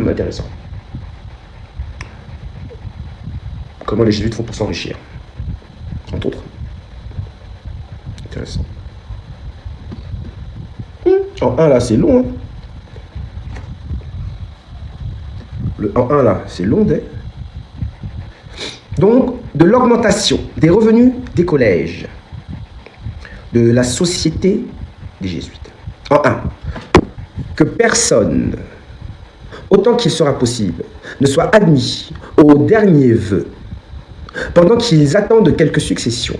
Intéressant. Comment les jésuites font pour s'enrichir, entre autres. Intéressant. En 1 là, c'est long. Hein. En 1 là, c'est long. Donc, de l'augmentation des revenus des collèges, de la société des jésuites. En 1, que personne, autant qu'il sera possible, ne soit admis au dernier vœu pendant qu'ils attendent quelque succession,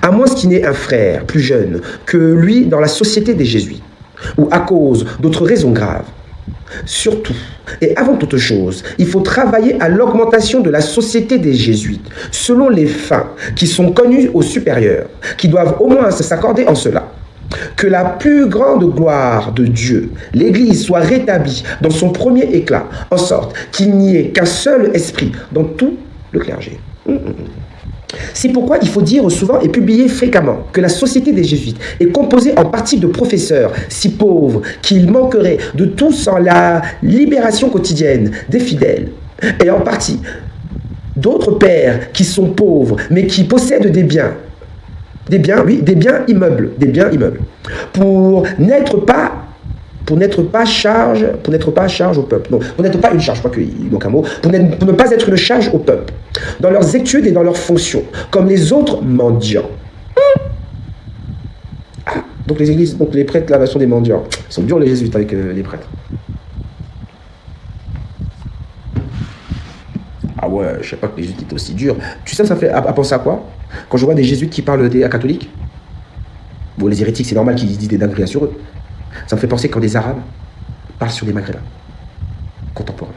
à moins qu'il n'ait un frère plus jeune que lui dans la société des jésuites, ou à cause d'autres raisons graves. Surtout, et avant toute chose, il faut travailler à l'augmentation de la société des jésuites, selon les fins qui sont connues aux supérieurs, qui doivent au moins s'accorder en cela. Que la plus grande gloire de Dieu, l'Église, soit rétablie dans son premier éclat, en sorte qu'il n'y ait qu'un seul esprit dans tout le clergé. C'est pourquoi il faut dire souvent et publier fréquemment que la société des jésuites est composée en partie de professeurs si pauvres qu'ils manqueraient de tout sans la libération quotidienne des fidèles, et en partie d'autres pères qui sont pauvres mais qui possèdent des biens immeubles, pour n'être pas charge au peuple. Non, pour n'être pas une charge, je crois qu'il manque un mot, pour ne pas être une charge au peuple, dans leurs études et dans leurs fonctions, comme les autres mendiants. Ah, donc les églises, donc les prêtres, là, sont des mendiants. Ils sont durs les jésuites avec les prêtres. Ah ouais, je sais pas que les jésuites étaient aussi durs. Tu sais, ça fait à penser à quoi? Quand je vois des jésuites qui parlent des catholiques, bon, les hérétiques, c'est normal qu'ils disent des dingueries sur eux. Ça me fait penser quand des Arabes parlent sur des Maghrébins contemporains.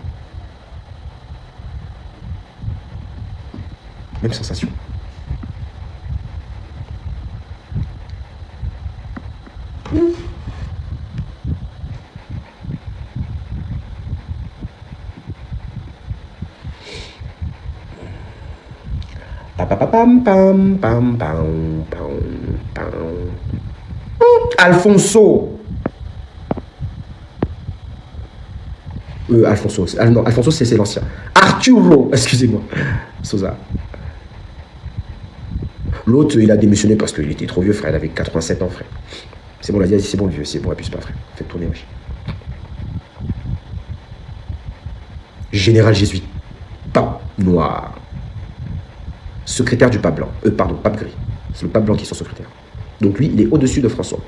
Même sensation. Alfonso. Alfonso, c'est l'ancien. Arturo, excusez-moi. Sosa. L'autre, il a démissionné parce qu'il était trop vieux, frère. Il avait 87 ans, frère. C'est bon, il a dit, c'est bon, le vieux, c'est bon, abuse pas, frère. Faites tourner, wesh. Général jésuite. Pape noir. Secrétaire du pape blanc. Pape gris. C'est le pape blanc qui est son secrétaire. Donc lui, il est au-dessus de François.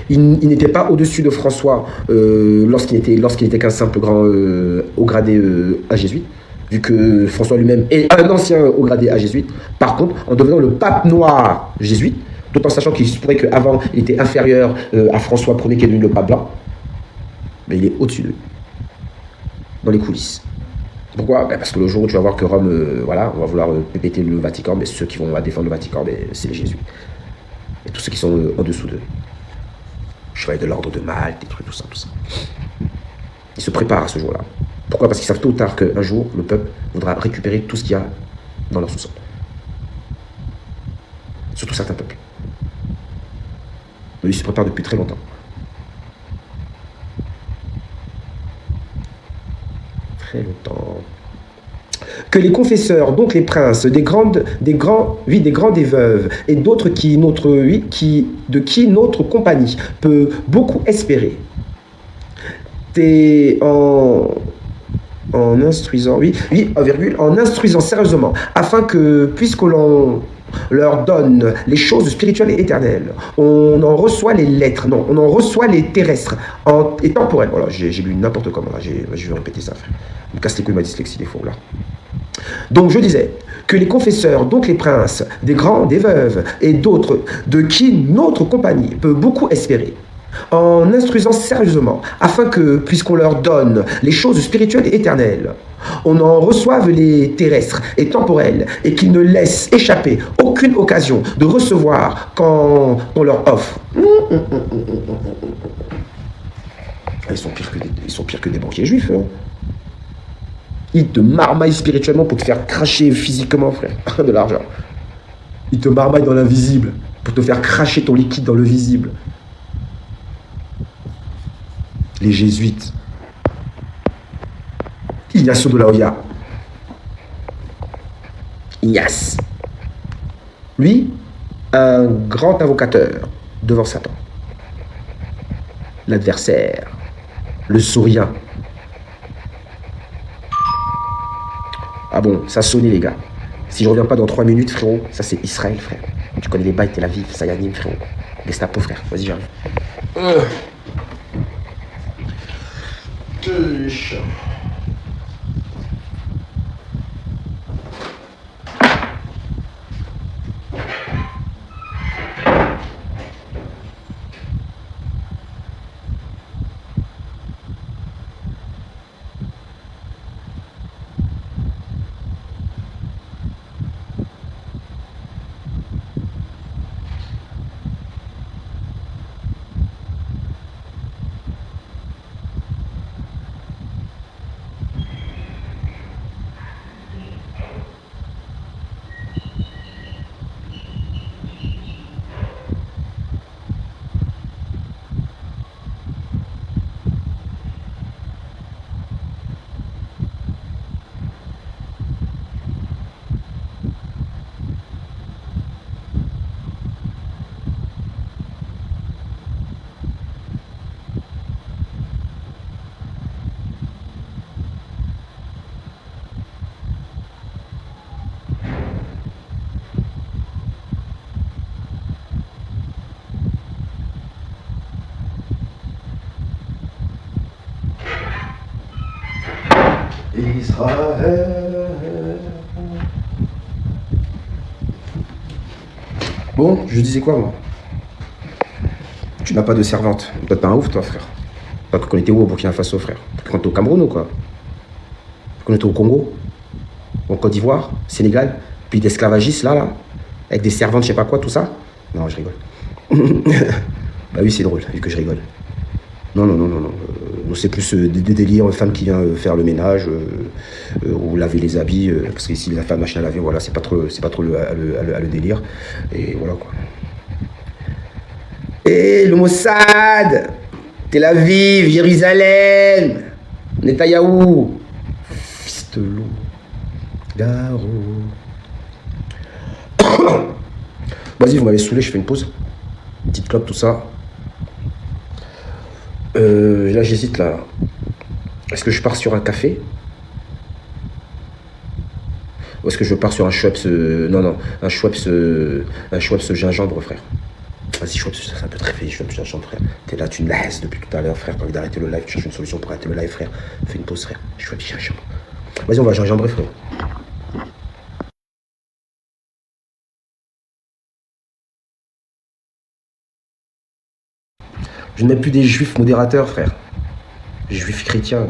Il n'était pas au-dessus de François lorsqu'il était qu'un simple grand haut gradé à jésuite, vu que François lui-même est un ancien haut gradé à jésuite. Par contre, en devenant le pape noir jésuite, tout en sachant qu'il se pourrait qu'avant, il était inférieur à François Ier, qui est devenu le pape blanc, mais il est au-dessus de lui, dans les coulisses. Pourquoi? Parce que le jour où tu vas voir que Rome, voilà, on va vouloir péter le Vatican, mais ceux qui vont défendre le Vatican, c'est les jésuites. Et tous ceux qui sont en dessous d'eux. Chevalier de l'ordre de Malte, des trucs, tout ça. Ils se préparent à ce jour-là. Pourquoi? Parce qu'ils savent tôt ou tard qu'un jour, le peuple voudra récupérer tout ce qu'il y a dans leur sous-sol. Surtout certains peuples. Mais ils se préparent depuis très longtemps. Très longtemps. Que les confesseurs, donc les princes, des grands des veuves, et d'autres de qui notre compagnie peut beaucoup espérer. En instruisant sérieusement, afin que, puisque l'on leur donne les choses spirituelles et éternelles, on en reçoit les lettres, non, on en reçoit les terrestres et temporelles. Voilà, j'ai lu n'importe comment, là, je vais répéter ça, frère. Me casse les couilles ma dyslexie, des fois, là. Donc je disais que les confesseurs, donc les princes, des grands, des veuves et d'autres de qui notre compagnie peut beaucoup espérer, en instruisant sérieusement, afin que, puisqu'on leur donne les choses spirituelles et éternelles, on en reçoive les terrestres et temporelles, et qu'ils ne laissent échapper aucune occasion de recevoir quand on leur offre. Ils sont pires que des banquiers juifs, hein. Ils te marmaillent spirituellement pour te faire cracher physiquement, frère, de l'argent. Ils te marmaillent dans l'invisible pour te faire cracher ton liquide dans le visible. les jésuites, Ignacio de la Hoya, Ignace, lui, un grand invocateur devant Satan, l'adversaire, le souriant. Ah bon, ça sonnait les gars. Si je reviens pas dans 3 minutes, frérot, ça c'est Israël, frère. Tu connais les bails, Tel Aviv, Sayanim, frérot. Gestapo, frère. Vas-y, j'arrive. Israël. Bon, je disais quoi, moi? Tu n'as pas de servante. Toi, t'es un ouf, toi, frère. Pas qu'on était où au Burkina Faso, frère? Quand t'es au Cameroun ou quoi? Qu'on était au Congo, en Côte d'Ivoire, Sénégal, puis d'esclavagistes, là, avec des servantes, je sais pas quoi, tout ça? Non, je rigole. Bah oui, c'est drôle, vu que je rigole. Non, non, non, non, non. Nous, c'est plus des délires, femme qui vient faire le ménage ou laver les habits, parce que ici, la femme machine à laver, voilà, c'est pas trop le délire. Et voilà, quoi. Et le Mossad, Tel Aviv, Jérusalem, Netanyahou, fils de loup, Garo. Vas-y, vous m'avez saoulé, je fais une pause. Une petite clope, tout ça. Là, j'hésite, là. Est-ce que je pars sur un café? Ou est-ce que je pars sur un Schweppes non, non, un Schweppes gingembre, frère. Vas-y, Schweppes, ça peut te réveiller, Schweppes gingembre, frère. T'es là, tu me laisses depuis tout à l'heure, frère. T'as envie d'arrêter le live, tu cherches une solution pour arrêter le live, frère. Fais une pause, frère. Schweppes gingembre. Vas-y, on va gingembrer, frère. Je ne mets plus des juifs modérateurs, frère. Juifs chrétiens.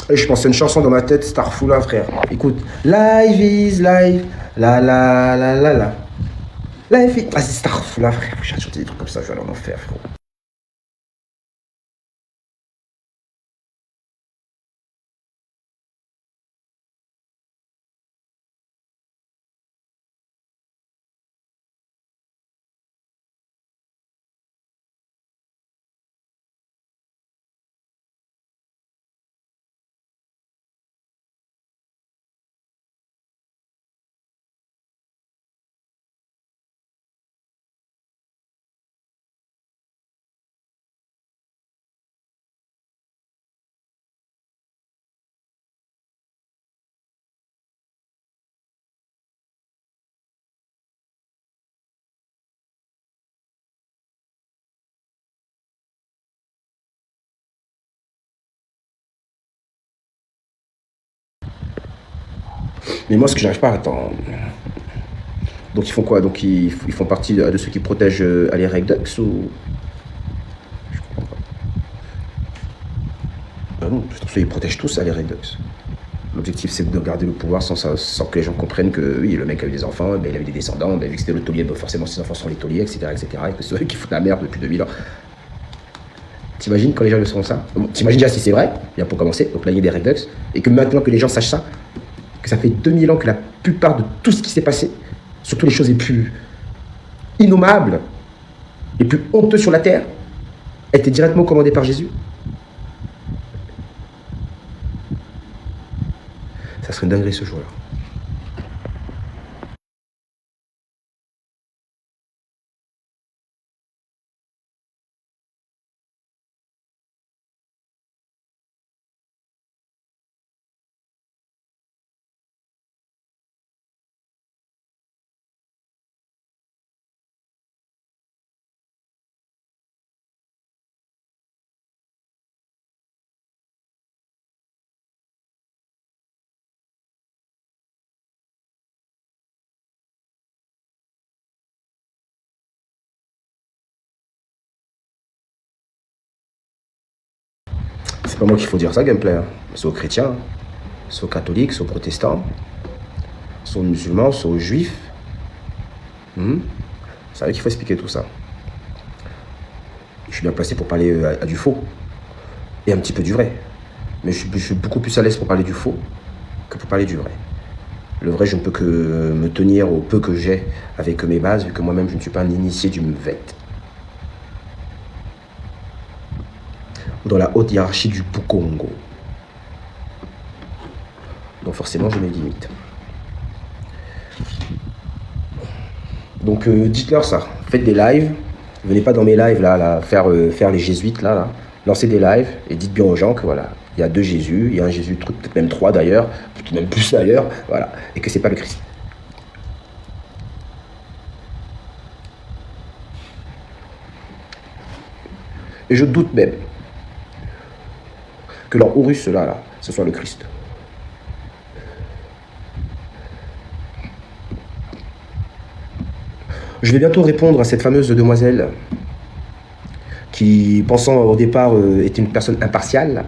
Et je pensais une chanson dans ma tête, Starfoula, frère. Écoute. Life is life. La la la la la. Life is... Ah, c'est Starfoula, frère. J'ai chanté des trucs comme ça, je vais aller en enfer, frérot. Mais moi, ce que j'arrive pas à attendre. Donc, ils font quoi? Donc, ils font partie de ceux qui protègent les Redux ou. Je comprends pas. Ah non, ils protègent tous les Redux. L'objectif, c'est de garder le pouvoir sans que les gens comprennent que oui, le mec a eu des enfants, ben, il a eu des descendants, ben, vu que c'était le taulier, ben, forcément ses enfants sont les tauliers, etc., et que c'est eux qui foutent la merde depuis 2000 ans. T'imagines quand les gens le sauront ça? T'imagines déjà si c'est vrai, bien pour commencer, donc là il y a des Redux, et que maintenant que les gens sachent ça, que ça fait 2000 ans que la plupart de tout ce qui s'est passé, surtout les choses les plus innommables, les plus honteuses sur la terre, étaient directement commandées par Jésus. Ça serait une dinguerie ce jour-là. C'est pas moi qu'il faut dire ça, gameplay. Hein. C'est aux chrétiens, c'est aux catholiques, c'est aux protestants, c'est aux musulmans, c'est aux juifs. C'est à eux qu'il faut expliquer tout ça. Je suis bien placé pour parler à du faux et un petit peu du vrai. Mais je suis beaucoup plus à l'aise pour parler du faux que pour parler du vrai. Le vrai, je ne peux que me tenir au peu que j'ai avec mes bases, vu que moi-même, je ne suis pas un initié du MVET. Dans la haute hiérarchie du Bukongo. Donc forcément, j'ai mes limites. Donc dites-leur ça. Faites des lives. Venez pas dans mes lives là faire les jésuites là. Lancez des lives et dites bien aux gens que voilà, il y a deux Jésus, il y a un Jésus, peut-être même trois d'ailleurs, peut-être même plus d'ailleurs, voilà, et que c'est pas le Christ. Et je doute même que leur Horus là, ce soit le Christ. Je vais bientôt répondre à cette fameuse demoiselle qui, pensant au départ, était une personne impartiale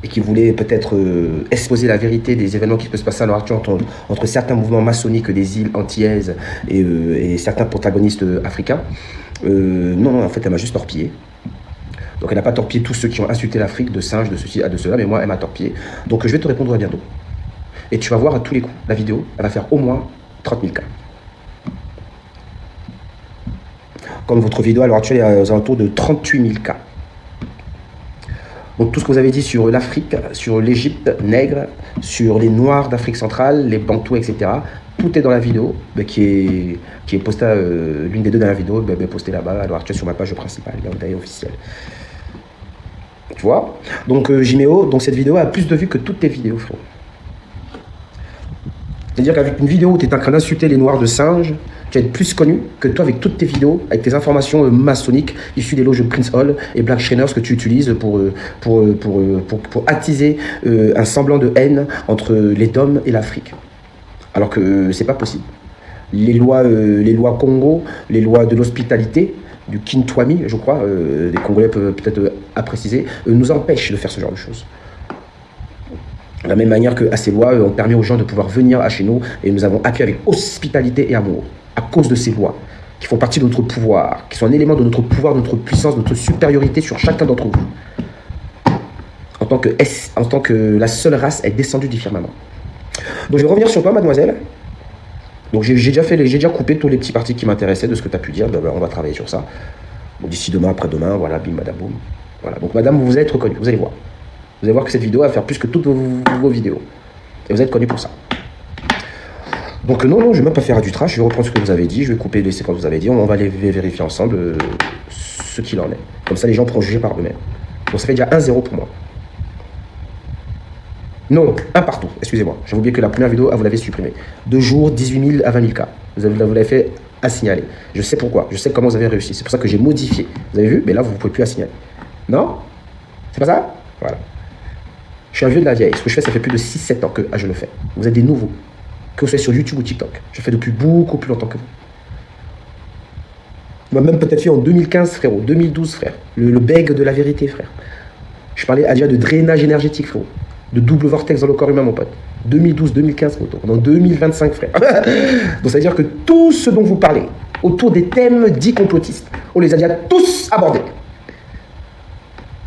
et qui voulait peut-être exposer la vérité des événements qui peuvent se passer à l'heure actuelle entre certains mouvements maçonniques des îles antillaises et certains protagonistes africains. Non, en fait, elle m'a juste torpillé. Donc elle n'a pas torpillé tous ceux qui ont insulté l'Afrique, de singes, de ceci, de cela, mais moi, elle m'a torpillé. Donc je vais te répondre à bientôt. Et tu vas voir à tous les coups, la vidéo, elle va faire au moins 30 000 cas. Comme votre vidéo à l'heure actuelle est aux alentours de 38 000 cas. Donc tout ce que vous avez dit sur l'Afrique, sur l'Égypte nègre, sur les Noirs d'Afrique centrale, les Bantous, etc., tout est dans la vidéo qui est postée, l'une des deux dernières vidéos, postée là-bas à l'heure actuelle sur ma page principale, d'ailleurs officielle. Tu vois? Donc Jiméo, donc cette vidéo a plus de vues que toutes tes vidéos, frère. C'est-à-dire qu'avec une vidéo où tu es en train d'insulter les Noirs de singes, tu vas être plus connu que toi avec toutes tes vidéos, avec tes informations maçonniques issues des loges Prince Hall et Black Shriners que tu utilises pour attiser un semblant de haine entre les Dom et l'Afrique. Alors que c'est pas possible. Les lois Congo, les lois de l'hospitalité, du Kintwami, je crois, les Congolais peuvent peut-être à préciser, nous empêchent de faire ce genre de choses. De la même manière que ces lois ont permis aux gens de pouvoir venir à chez nous et nous avons accueilli avec hospitalité et amour à cause de ces lois qui font partie de notre pouvoir, qui sont un élément de notre pouvoir, de notre puissance, de notre supériorité sur chacun d'entre vous. En tant que la seule race est descendue du firmament. Donc je vais revenir sur toi, mademoiselle. Donc j'ai déjà coupé tous les petits parties qui m'intéressaient de ce que tu as pu dire. Ben, on va travailler sur ça. Bon, d'ici demain, après-demain, voilà, bim, madame, boum. Voilà. Donc madame, vous allez être reconnue, vous allez voir. Vous allez voir que cette vidéo va faire plus que toutes vos vidéos. Et vous êtes connu pour ça. Donc non, je ne vais même pas faire du trash, je vais reprendre ce que vous avez dit, je vais couper les séquences que vous avez dit, on va les vérifier ensemble ce qu'il en est. Comme ça, les gens pourront juger par eux-mêmes. Donc ça fait déjà 1-0 pour moi. Non, un partout, excusez-moi. J'ai oublié que la première vidéo, vous l'avez supprimée. 2 jours, 18 000 à 20 000 cas. Vous l'avez fait à signaler. Je sais pourquoi, je sais comment vous avez réussi. C'est pour ça que j'ai modifié. Vous avez vu? Mais là, vous ne pouvez plus à signaler. Non? C'est pas ça? Voilà. Je suis un vieux de la vieille. Ce que je fais, ça fait plus de 6-7 ans que je le fais. Vous êtes des nouveaux. Que vous soyez sur YouTube ou TikTok. Je fais depuis beaucoup plus longtemps que vous. On m'a même peut-être fait en 2015, frérot. 2012, frère. Le beg de la vérité, frère. Je parlais déjà de drainage énergétique, frérot. De double vortex dans le corps humain, mon pote. 2012, 2015, frérot. On est en 2025, frère. Donc ça veut dire que tout ce dont vous parlez, autour des thèmes dits complotistes, on les a déjà tous abordés.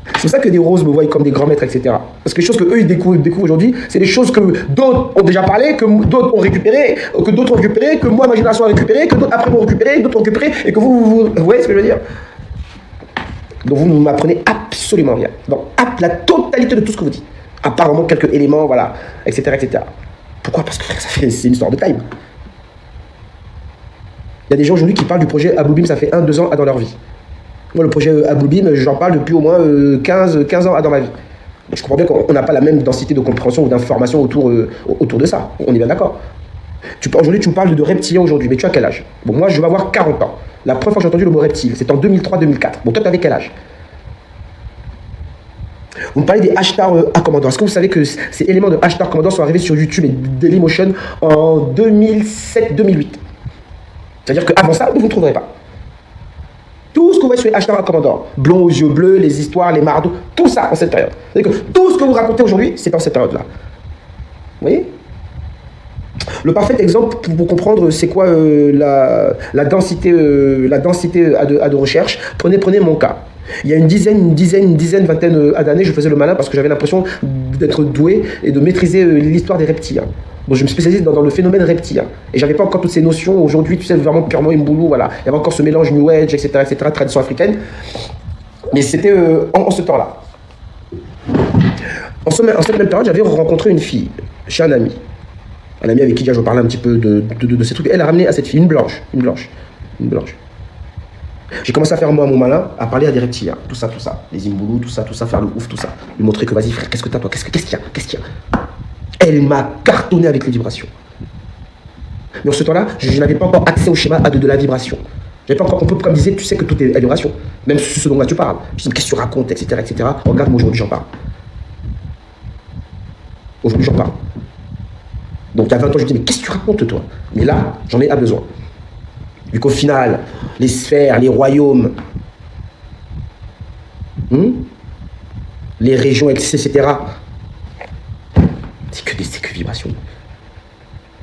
C'est pour ça que des roses me voient comme des grands maîtres, etc. Parce que les choses qu'eux, ils découvrent aujourd'hui, c'est des choses que d'autres ont déjà parlé, que d'autres ont récupéré, que moi, ma génération a récupéré, que d'autres après m'ont récupéré, d'autres ont récupéré, et que vous voyez ce que je veux dire? Donc vous ne m'apprenez absolument rien. Donc la totalité de tout ce que vous dites. Apparemment quelques éléments, voilà, etc., etc. Pourquoi? Parce que c'est une histoire de time. Il y a des gens aujourd'hui qui parlent du projet Abou Bim, ça fait 1-2 ans dans leur vie. Moi, le projet Abou Bim, j'en parle depuis au moins 15 ans dans ma vie. Donc, je comprends bien qu'on n'a pas la même densité de compréhension ou d'information autour de ça. On est bien d'accord. Aujourd'hui, tu me parles de reptilien aujourd'hui, mais tu as quel âge? Bon, moi, je vais avoir 40 ans. La première fois que j'ai entendu le mot reptile, c'était en 2003-2004. Bon, toi, tu avais quel âge? Vous me parlez des hashtags à commandant. Est-ce que vous savez que ces éléments de hashtags commandant sont arrivés sur YouTube et Dailymotion en 2007-2008? C'est-à-dire qu'avant ça, vous ne trouverez pas. Tout ce que vous voyez sur les hashtags à commandant, blond aux yeux bleus, les histoires, les mardeaux, tout ça en cette période. C'est-à-dire que tout ce que vous racontez aujourd'hui, c'est dans cette période-là. Vous voyez? Le parfait exemple pour comprendre c'est quoi la densité de recherche, prenez mon cas. Il y a une dizaine, vingtaine d'années, je faisais le malin parce que j'avais l'impression d'être doué et de maîtriser l'histoire des reptiliens. Donc je me spécialisais dans le phénomène reptilien. Et j'avais pas encore toutes ces notions. Aujourd'hui, tu sais, vraiment purement Mboulou, voilà. Il y avait encore ce mélange New Age, etc., tradition africaine. Mais c'était en ce temps-là. En cette même période, j'avais rencontré une fille chez un ami. Un ami avec qui je parlais un petit peu de ces trucs. Elle a ramené à cette fille une blanche. J'ai commencé à faire moi mon malin, à parler à des reptiliens, tout ça, les Mboulou, tout ça, faire le ouf, tout ça. Lui montrer que vas-y frère, qu'est-ce que t'as toi, qu'est-ce qu'il y a? Elle m'a cartonné avec les vibrations. Mais en ce temps-là, je n'avais pas encore accès au schéma de la vibration. Je n'avais pas encore compris, comme disait, tu sais que tout est vibration. Même ce dont là tu parles. Je dis, mais qu'est-ce que tu racontes, etc. Regarde-moi aujourd'hui, j'en parle. Aujourd'hui, j'en parle. Donc il y a 20 ans, je me dis, mais qu'est-ce que tu racontes, toi? Mais là, j'en ai besoin. Vu qu'au final, les sphères, les royaumes, les régions, etc., c'est que vibration.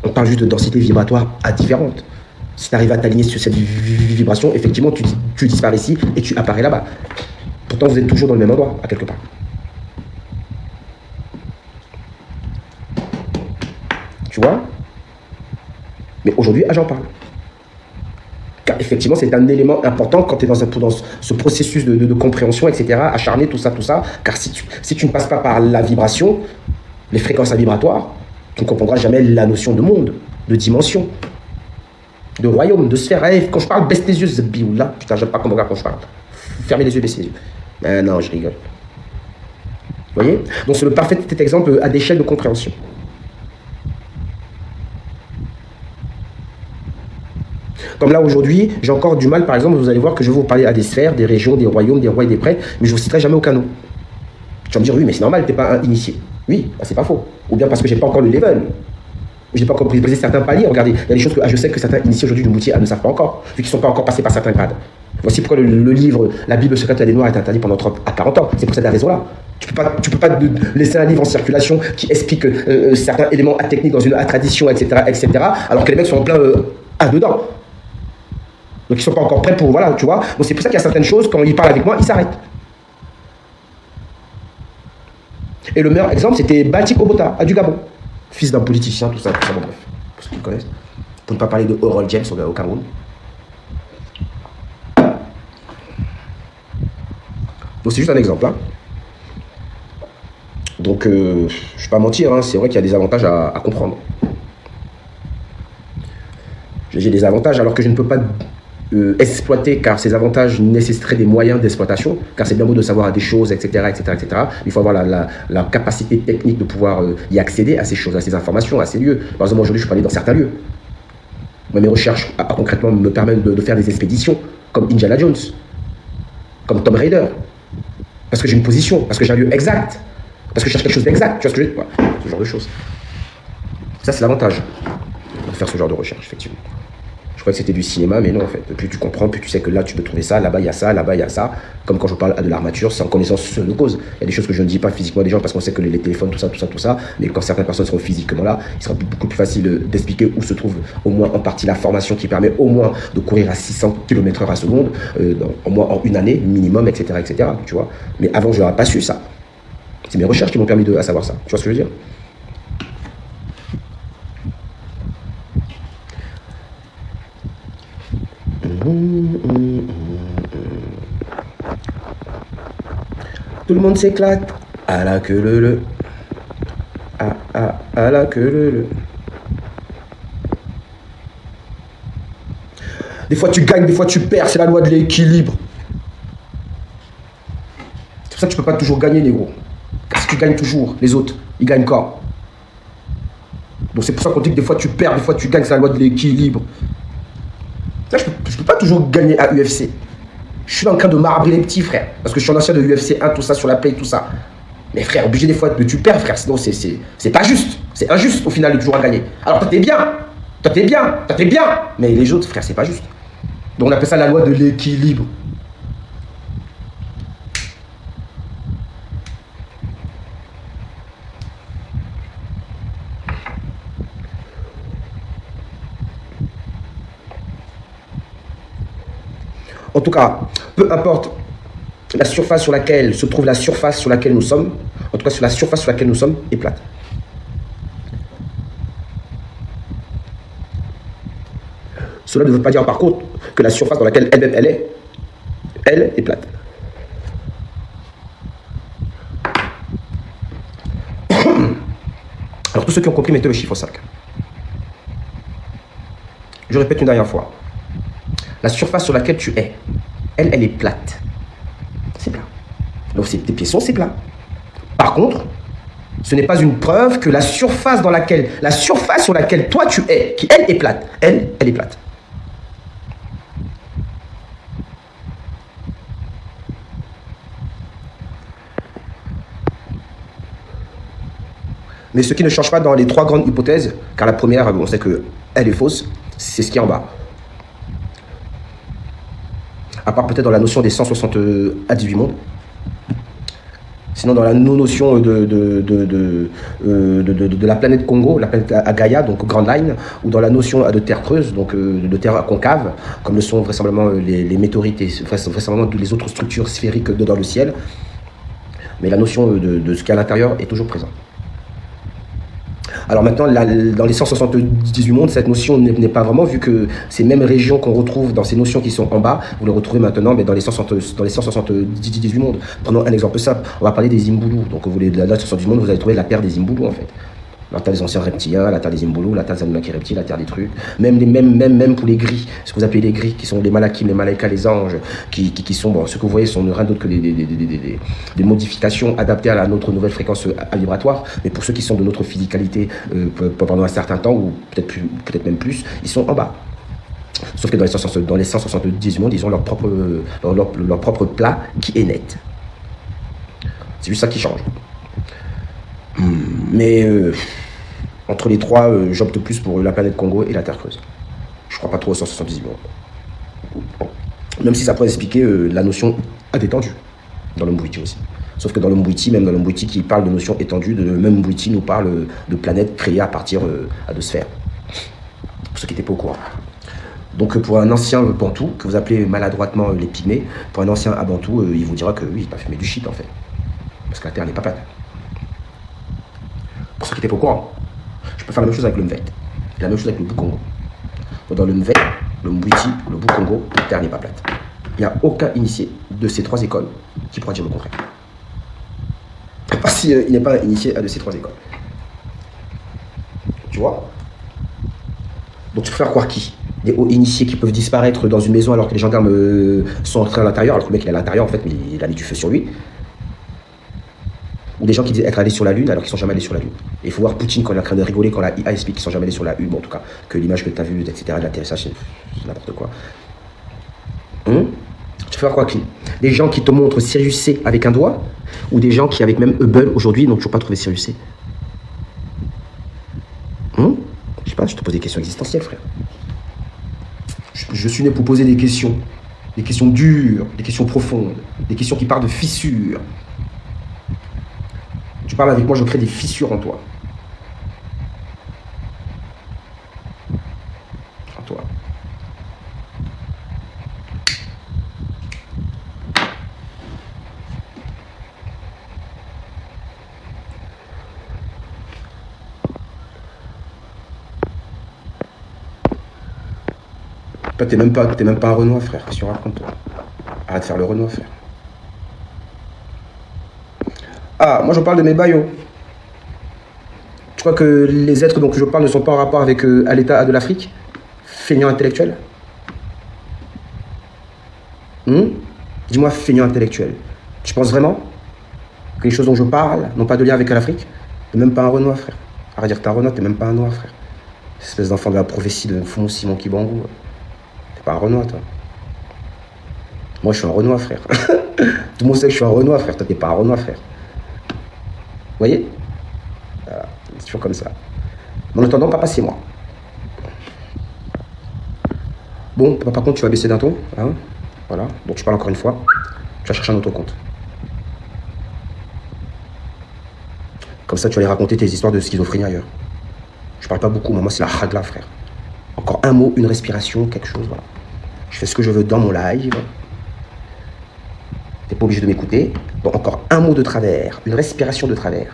On parle juste de densité vibratoire à différentes. Si tu arrives à t'aligner sur cette vibration, effectivement, tu disparais ici et tu apparais là-bas. Pourtant, vous êtes toujours dans le même endroit, à quelque part. Tu vois? Mais aujourd'hui, j'en parle. Car effectivement, c'est un élément important quand tu es dans ce processus de compréhension, etc., acharné, tout ça. Car si tu ne passes pas par la vibration, les fréquences vibratoires, tu ne comprendras jamais la notion de monde, de dimension, de royaume, de sphère. Hey, quand je parle, baisse tes yeux, Zbiou, là. Putain, j'aime pas comment quand je parle. Fermez les yeux, baissez les yeux. Mais non, je rigole. Vous voyez? Donc c'est le parfait exemple à d'échelle de compréhension. Comme là aujourd'hui, j'ai encore du mal, par exemple, vous allez voir que je vais vous parler à des sphères, des régions, des royaumes, des rois et des prêtres, mais je ne vous citerai jamais au canon. Tu vas me dire, oui, mais c'est normal, tu n'es pas un initié. Oui, c'est pas faux. Ou bien parce que j'ai pas encore le level. J'ai pas encore brisé certains paliers. Regardez, il y a des choses que je sais que certains initiés aujourd'hui du Moutier ne savent pas encore, vu qu'ils ne sont pas encore passés par certains grades. Voici pourquoi le livre La Bible secrète des Noirs est interdit pendant 30 à 40 ans. C'est pour cette raison-là. Tu peux pas laisser un livre en circulation qui explique certains éléments techniques dans une tradition, etc., alors que les mecs sont en plein dedans. Donc ils sont pas encore prêts pour, voilà, tu vois. Donc c'est pour ça qu'il y a certaines choses, quand ils parlent avec moi, ils s'arrêtent. Et le meilleur exemple, c'était Baltic Obota, du Gabon. Fils d'un politicien, tout ça, bon bref, pour ceux qui le connaissent. Pour ne pas parler de Harold James au Cameroun. Donc c'est juste un exemple, hein. Donc, je ne vais pas mentir, hein, c'est vrai qu'il y a des avantages à comprendre. J'ai des avantages alors que je ne peux pas exploiter, car ces avantages nécessiteraient des moyens d'exploitation, car c'est bien beau de savoir des choses, etc. Il faut avoir la capacité technique de pouvoir y accéder à ces choses, à ces informations, à ces lieux. Par exemple, aujourd'hui, je peux aller dans certains lieux. Mes recherches, concrètement, me permettent de faire des expéditions, comme Indiana Jones, comme Tomb Raider, parce que j'ai une position, parce que j'ai un lieu exact, parce que je cherche quelque chose d'exact, tu vois ce que je veux dire, ce genre de choses. Ça, c'est l'avantage de faire ce genre de recherche, effectivement. Je crois que c'était du cinéma, mais non, en fait. Plus tu comprends, plus tu sais que là, tu peux trouver ça, là-bas, il y a ça, là-bas, il y a ça. Comme quand je parle de l'armature, c'est en connaissance de cause. Il y a des choses que je ne dis pas physiquement des gens parce qu'on sait que les téléphones, tout ça. Mais quand certaines personnes seront physiquement là, il sera beaucoup plus facile d'expliquer où se trouve au moins en partie la formation qui permet au moins de courir à 600 km/s, au moins en une année, minimum, etc., tu vois. Mais avant, je n'aurais pas su ça. C'est mes recherches qui m'ont permis de savoir ça. Tu vois ce que je veux dire? Tout le monde s'éclate à la queue le. À la queue le. Des fois tu gagnes, des fois tu perds, c'est la loi de l'équilibre. C'est pour ça que tu peux pas toujours gagner, négro. Parce que tu gagnes toujours, les autres, ils gagnent quand? Donc c'est pour ça qu'on dit que des fois tu perds, des fois tu gagnes, c'est la loi de l'équilibre. Là, je peux pas toujours gagner à UFC. Je suis en train de marbrer les petits frères. Parce que je suis un ancien de UFC 1, tout ça, sur la play, tout ça. Mais frère, obligé des fois de tu perds, frère. Sinon, c'est pas juste. C'est injuste au final de toujours à gagner. Alors toi, t'es bien. Toi, t'es bien. Mais les autres, frère, c'est pas juste. Donc on appelle ça la loi de l'équilibre. En tout cas, peu importe la surface sur laquelle se trouve la surface sur laquelle nous sommes, en tout cas sur la surface sur laquelle nous sommes, est plate. Cela ne veut pas dire par contre que la surface dans laquelle elle-même elle est plate. Alors tous ceux qui ont compris, mettez le chiffre 5. Je répète une dernière fois. La surface sur laquelle tu es, elle est plate. C'est plat. Donc tes pieds sont, c'est plat. Par contre, ce n'est pas une preuve que la surface sur laquelle toi tu es, qui elle est plate, elle est plate. Mais ce qui ne change pas dans les trois grandes hypothèses, car la première, on sait qu'elle est fausse, c'est ce qui est en bas. À part peut-être dans la notion des 160 à 18 mondes. Sinon, dans la notion de la planète Congo, la planète Gaïa, donc Grand Line, ou dans la notion de terre creuse, donc de terre concave, comme le sont vraisemblablement les météorites et vraisemblablement les autres structures sphériques dans le ciel. Mais la notion de ce qui est à l'intérieur est toujours présente. Alors maintenant, dans les 178 mondes, cette notion n'est pas vraiment, vu que ces mêmes régions qu'on retrouve dans ces notions qui sont en bas, vous les retrouvez maintenant mais dans les 178 mondes. Prenons un exemple simple, on va parler des Imboulous. Donc vous voulez dans les 178 mondes, vous allez trouver la terre des Imboulous en fait. La terre des anciens reptiliens, la terre des Imboulous, la terre des Anunnaki reptiles, la terre des trucs. Même pour les gris, ce que vous appelez les gris, qui sont les malakim, les malaïkas, les anges, qui sont, bon, ce que vous voyez sont rien d'autre que des modifications adaptées à notre nouvelle fréquence vibratoire. Mais pour ceux qui sont de notre physicalité pendant un certain temps, ou peut-être même plus, ils sont en bas. Sauf que dans les 170 mondes, ils ont leur propre plat qui est net. C'est juste ça qui change. Mais entre les trois, j'opte plus pour la planète Congo et la Terre creuse. Je crois pas trop aux 178 mondes. Même si ça pourrait expliquer la notion étendue dans le Mbouiti aussi. Sauf que dans le Mbouiti, même dans le Mbouiti qui parle de notion étendue, le même Mbouiti nous parle de planètes créées à partir de sphères. Pour ceux qui n'étaient pas au courant. Donc pour un ancien Bantou, que vous appelez maladroitement les pygmées, pour un ancien Bantou, il vous dira que oui, il n'a pas fumé du shit en fait. Parce que la Terre n'est pas plate. Pour ceux qui n'étaient pas au courant, je peux faire la même chose avec le Mvet. Et la même chose avec le Boukongo. Dans le Mvet, le Mbouiti, le Boukongo, la Terre n'est pas plate. Il n'y a aucun initié de ces trois écoles qui pourra dire le contraire. Pas si il n'est pas initié à de ces trois écoles. Tu vois? Donc tu peux faire croire qui? Des hauts initiés qui peuvent disparaître dans une maison alors que les gendarmes sont entrés à l'intérieur, alors que le mec il est à l'intérieur en fait, mais il a mis du feu sur lui. Ou des gens qui disent être allés sur la Lune alors qu'ils sont jamais allés sur la Lune. Et il faut voir Poutine quand il est en train de rigoler, quand la IA explique qu'ils sont jamais allés sur la Lune, bon, en tout cas, que l'image que tu as vue, etc., de l'atterrissage, c'est n'importe quoi. Tu peux faire croire qui? Des gens qui te montrent Sirius C avec un doigt, ou des gens qui, avec même Hubble, aujourd'hui, n'ont toujours pas trouvé Sirius C. Je sais pas, je te pose des questions existentielles, frère. Je suis né pour poser des questions dures, des questions profondes, des questions qui parlent de fissures. Tu parles avec moi, je crée des fissures en toi. En toi. Toi, t'es même pas un Renoir, frère. Qu'est-ce que tu racontes, toi? Arrête de faire le Renoir, frère. Ah, moi je parle de mes baillots. Tu crois que les êtres dont je parle ne sont pas en rapport avec à l'état de l'Afrique? Feignant intellectuel. Dis-moi, feignant intellectuel. Tu penses vraiment que les choses dont je parle n'ont pas de lien avec l'Afrique? T'es même pas un Renoir, frère. Arrête de dire que t'es un Renoir, t'es même pas un Noir, frère. Espèce d'enfant de la prophétie de Fumon Simon Kibangou. T'es pas un Renoir, toi. Moi, je suis un Renoir, frère. Tout le monde sait que je suis un Renoir, frère. Toi, t'es pas un Renoir, frère. Vous voyez? Voilà, c'est toujours comme ça. Mais en attendant, papa, c'est moi. Bon, papa, par contre, tu vas baisser d'un ton. Hein, voilà. Donc, je parle encore une fois. Tu vas chercher un autre compte. Comme ça, tu vas aller raconter tes histoires de schizophrénie ailleurs. Je parle pas beaucoup, mais moi, c'est la hagla, frère. Encore un mot, une respiration, quelque chose, voilà. Je fais ce que je veux dans mon live. T'es pas obligé de m'écouter. Bon, encore un mot de travers, une respiration de travers.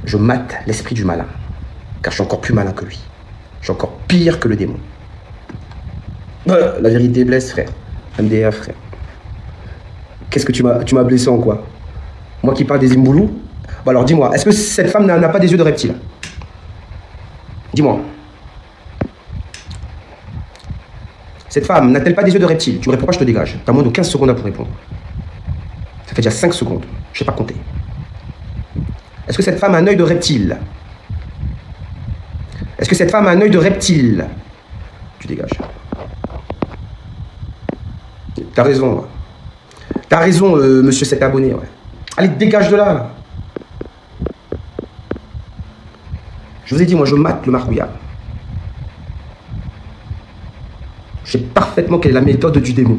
Je mate l'esprit du malin, car je suis encore plus malin que lui. Je suis encore pire que le démon. La vérité blesse, frère. MDR, frère. Qu'est-ce que tu m'as blessé en quoi? Moi qui parle des Imboulous? Bon alors dis-moi, est-ce que cette femme n'a pas des yeux de reptile? Dis-moi. Cette femme n'a-t-elle pas des yeux de reptile? Tu me réponds pas, je te dégage. T'as moins de 15 secondes pour répondre. Ça fait déjà 5 secondes. Je sais pas compter. Est-ce que cette femme a un œil de reptile? Est-ce que cette femme a un œil de reptile? Tu dégages. T'as raison. T'as raison, monsieur cet abonné. Ouais. Allez, dégage de là. Je vous ai dit, moi, je mate le marcouillard. Je sais parfaitement quelle est la méthode du démon.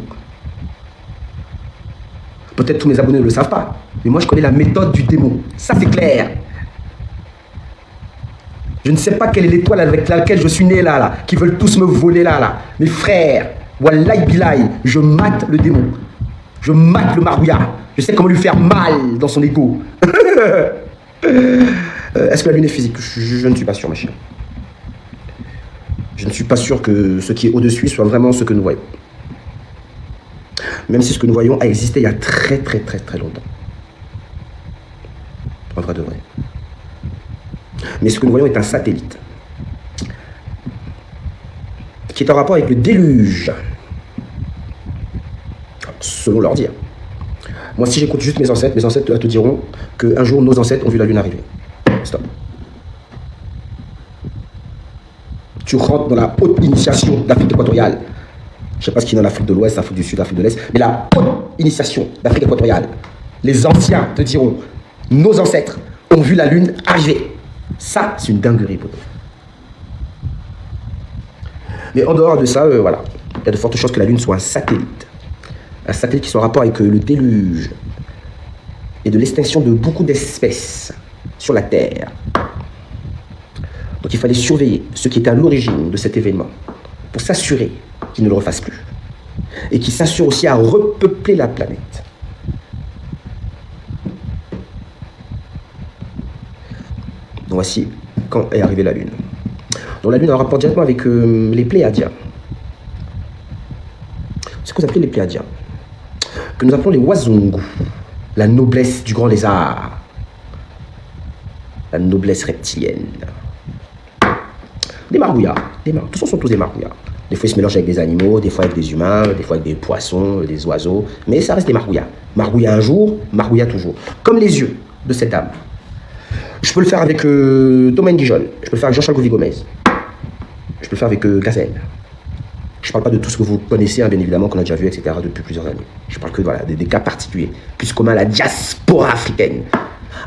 Peut-être tous mes abonnés ne le savent pas, mais moi, je connais la méthode du démon. Ça, c'est clair. Je ne sais pas quelle est l'étoile avec laquelle je suis né là, qui veulent tous me voler là. Mes frères, wallahi billahi, je mate le démon. Je mate le marouillard. Je sais comment lui faire mal dans son ego. Est-ce que la lune est physique? Je ne suis pas sûr, ma chère. Je ne suis pas sûr que ce qui est au-dessus soit vraiment ce que nous voyons. Même si ce que nous voyons a existé il y a très longtemps. En vrai de vrai. Mais ce que nous voyons est un satellite qui est en rapport avec le déluge, selon leur dire. Moi, si j'écoute juste mes ancêtres te diront qu'un jour, nos ancêtres ont vu la lune arriver. Stop. Tu rentres dans la haute initiation d'Afrique équatoriale. Je ne sais pas ce qu'il y a en Afrique de l'Ouest, Afrique du Sud, Afrique de l'Est, mais la haute initiation d'Afrique équatoriale. Les anciens te diront, nos ancêtres ont vu la lune arriver. Ça, c'est une dinguerie, poteau. Mais en dehors de ça, voilà, il y a de fortes chances que la Lune soit un satellite. Un satellite qui soit en rapport avec le déluge et de l'extinction de beaucoup d'espèces sur la Terre. Donc il fallait surveiller ceux qui étaient à l'origine de cet événement pour s'assurer qu'ils ne le refassent plus. Et qui s'assurent aussi à repeupler la planète. Donc voici quand est arrivée la Lune. Donc la Lune a un rapport directement avec les Pléiadiens. Ce que vous appelez les Pléiadiens, que nous appelons les Wazungu, la noblesse du grand lézard, la noblesse reptilienne. Des margouillards, tous sont tous des margouillards. Des fois ils se mélangent avec des animaux, des fois avec des humains, des fois avec des poissons, des oiseaux, mais ça reste des margouillards. Margouillat un jour, margouillat toujours. Comme les yeux de cette dame. Je peux le faire avec Thomas Guijol, je peux le faire avec Jean-Charles Gouvi-Gomez, je peux le faire avec Gazelle. Je ne parle pas de tout ce que vous connaissez, hein, bien évidemment, qu'on a déjà vu, etc., depuis plusieurs années. Je parle que voilà, des cas particuliers, plus communs à la diaspora africaine.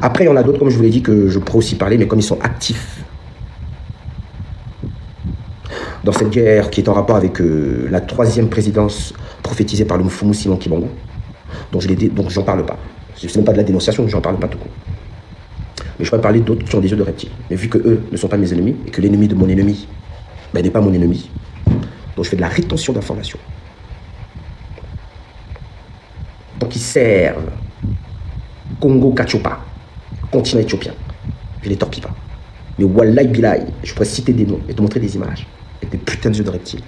Après, il y en a d'autres, comme je vous l'ai dit, que je pourrais aussi parler, mais comme ils sont actifs dans cette guerre qui est en rapport avec la 3e présidence prophétisée par le Mfumu Simon Kibangu, donc j'en parle pas. Ce n'est même pas de la dénonciation, j'en parle pas tout court. Mais je pourrais parler d'autres qui ont des yeux de reptiles. Mais vu que eux ne sont pas mes ennemis, et que l'ennemi de mon ennemi n'est pas mon ennemi, donc je fais de la rétention d'informations. Donc ils servent Congo Kachopa, continent éthiopien. Je les torpille pas. Mais Wallahi Bilaï, je pourrais citer des noms et te montrer des images. Avec des putains de yeux de reptiles.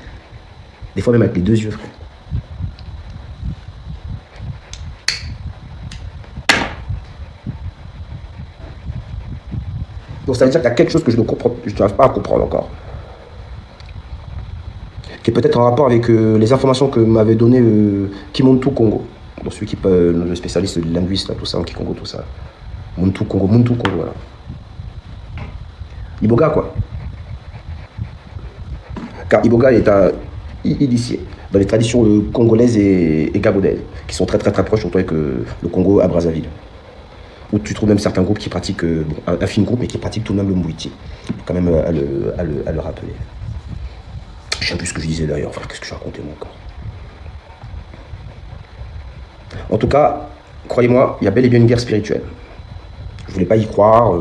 Des fois même avec les 2 yeux, frère. Donc ça veut dire qu'il y a quelque chose que je n'arrive pas à comprendre encore. Qui est peut-être en rapport avec les informations que m'avait donné Kimuntu Congo. Donc celui qui peut, le spécialiste de linguiste, là, tout ça, en Kikongo, tout ça. Muntu Congo, voilà. Iboga, quoi. Car Iboga est un initié dans les traditions congolaises et gabonaises, qui sont très proches, surtout avec le Congo à Brazzaville. Où tu trouves même certains groupes qui pratiquent, un film groupe, mais qui pratiquent tout de même le mbouiti. Quand même à le rappeler. Je ne sais plus ce que je disais d'ailleurs, enfin, qu'est-ce que je racontais moi encore. En tout cas, croyez-moi, il y a bel et bien une guerre spirituelle. Je ne voulais pas y croire,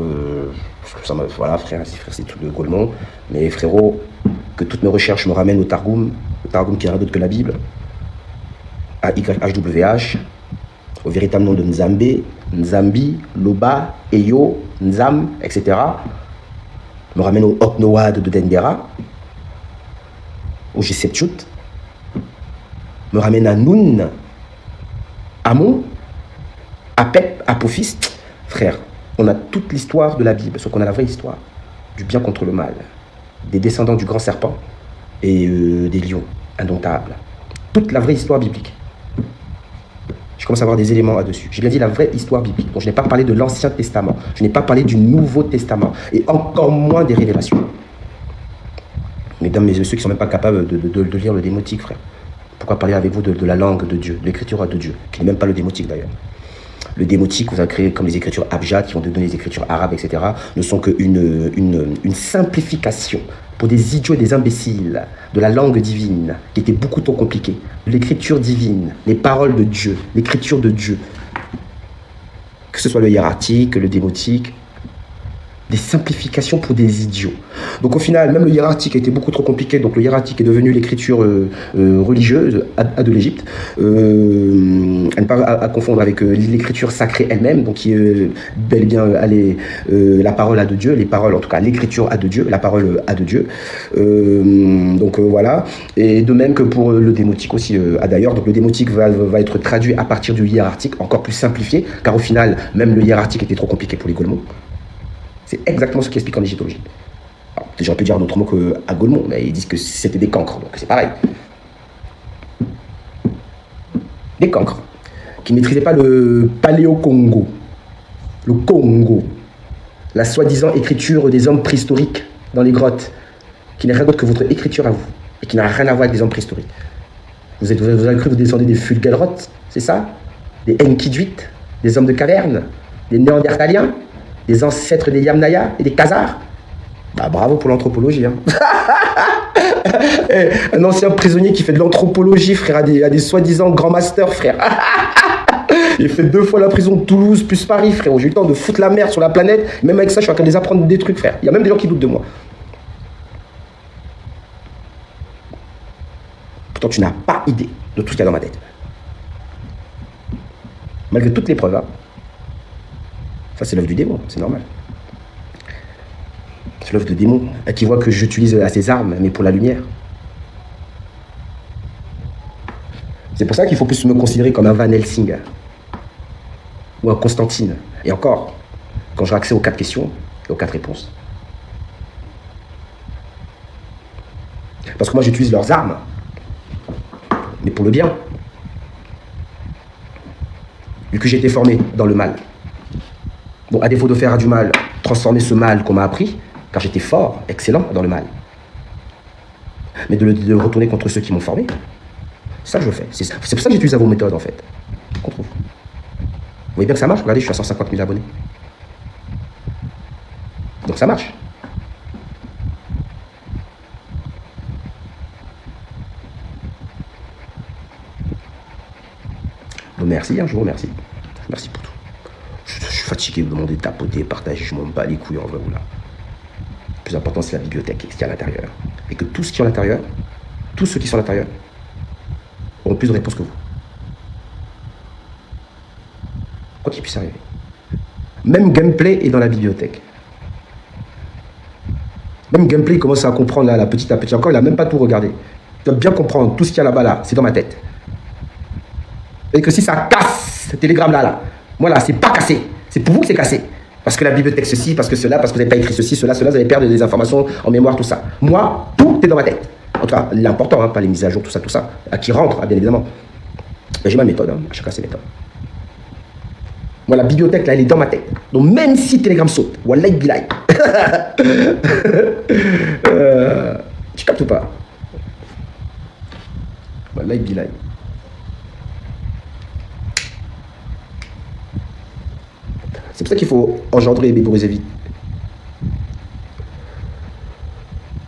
voilà, frère, c'est tout de Gaulmont, mais frérot, que toutes mes recherches me ramènent au Targum qui est rien d'autre que la Bible, à YHWH, au véritable nom de Nzambé, Nzambi, Loba, Eyo, Nzam, etc. Me ramène au Oknoad de Dendera, au G7 me ramène à Noun, Amon, Apep, Apophis. Frère, on a toute l'histoire de la Bible, sauf qu'on a la vraie histoire du bien contre le mal, des descendants du grand serpent et des lions indomptables. Toute la vraie histoire biblique. Je commence à avoir des éléments là-dessus. J'ai bien dit la vraie histoire biblique. Donc je n'ai pas parlé de l'Ancien Testament. Je n'ai pas parlé du Nouveau Testament. Et encore moins des révélations. Mesdames, messieurs, ceux qui ne sont même pas capables de lire le démotique, frère. Pourquoi parler avec vous de la langue de Dieu, de l'écriture de Dieu, qui n'est même pas le démotique d'ailleurs. Le démotique, vous avez créé comme les écritures abjad, qui vont donner les écritures arabes, etc., ne sont qu'une simplification pour des idiots et des imbéciles de la langue divine, qui était beaucoup trop compliquée, de l'écriture divine, les paroles de Dieu, l'écriture de Dieu. Que ce soit le hiératique, le démotique, des simplifications pour des idiots. Donc au final, même le hiératique a été beaucoup trop compliqué, donc le hiératique est devenu l'écriture religieuse de l'Égypte, à ne pas à confondre avec l'écriture sacrée elle-même, donc qui est bel et bien la parole à de Dieu, les paroles, en tout cas l'écriture à de Dieu, la parole à de Dieu. Donc voilà, et de même que pour le démotique aussi, d'ailleurs, donc le démotique va être traduit à partir du hiératique, encore plus simplifié, car au final, même le hiératique était trop compliqué pour les Gaulmons. C'est exactement ce qui explique en égyptologie. J'aurais pu dire un autre mot qu'à Gaulmont, mais ils disent que c'était des cancres, donc c'est pareil. Des cancres, qui ne maîtrisaient pas le paléo-Congo, le Congo, la soi-disant écriture des hommes préhistoriques dans les grottes, qui n'est rien d'autre que votre écriture à vous, et qui n'a rien à voir avec les hommes préhistoriques. Vous avez cru que vous descendez des Fulgalroth, c'est ça? Des Enkiduit, des hommes de caverne, des Néandertaliens, des ancêtres des Yamnaya et des Khazars. Bah, bravo pour l'anthropologie. Hein. Un ancien prisonnier qui fait de l'anthropologie, frère, à des soi-disant grands masters, frère. Il fait 2 fois la prison de Toulouse plus Paris, frère. J'ai eu le temps de foutre la merde sur la planète. Même avec ça, je suis en train de les apprendre des trucs, frère. Il y a même des gens qui doutent de moi. Pourtant, tu n'as pas idée de tout ce qu'il y a dans ma tête. Malgré toutes les preuves, hein. Ça, c'est l'œuvre du démon, c'est normal. C'est l'œuvre du démon qui voit que j'utilise ces armes, mais pour la lumière. C'est pour ça qu'il faut plus me considérer comme un Van Helsing ou un Constantine. Et encore, quand j'aurai accès aux 4 questions et aux 4 réponses. Parce que moi, j'utilise leurs armes, mais pour le bien. Vu que j'ai été formé dans le mal. Bon, à défaut de faire du mal, transformer ce mal qu'on m'a appris, car j'étais fort, excellent dans le mal. Mais de le retourner contre ceux qui m'ont formé, ça je fais. C'est pour ça que j'utilise vos méthodes en fait. Contre vous. Vous voyez bien que ça marche? Regardez, je suis à 150 000 abonnés. Donc ça marche. Donc merci, hein, je vous remercie. Merci pour tout. Je suis fatigué de demander de tapoter, partager, je m'en bats les couilles en vrai ou là. Le plus important c'est la bibliothèque et ce qu'il y a à l'intérieur. Et que tout ce qui est à l'intérieur, tous ceux qui sont à l'intérieur, auront plus de réponses que vous. Quoi qu'il puisse arriver. Même gameplay est dans la bibliothèque. Même gameplay, il commence à comprendre là, petit à petit. Encore, il n'a même pas tout regardé. Tu dois bien comprendre, tout ce qu'il y a là-bas, là, c'est dans ma tête. Et que si ça casse, ce télégramme-là, moi là, c'est pas cassé. C'est pour vous que c'est cassé. Parce que la bibliothèque, ceci, parce que cela, parce que vous n'avez pas écrit ceci, cela, vous allez perdre des informations en mémoire, tout ça. Moi, tout est dans ma tête. En tout cas, l'important, hein, pas les mises à jour, tout ça, qui rentre, bien évidemment. J'ai ma méthode, hein, chacun ses méthodes. Moi, la bibliothèque, là, elle est dans ma tête. Donc, même si Telegram saute, wallah bilay. Tu captes ou pas? Wallah bilay. C'est pour ça qu'il faut engendrer et mémoriser vite.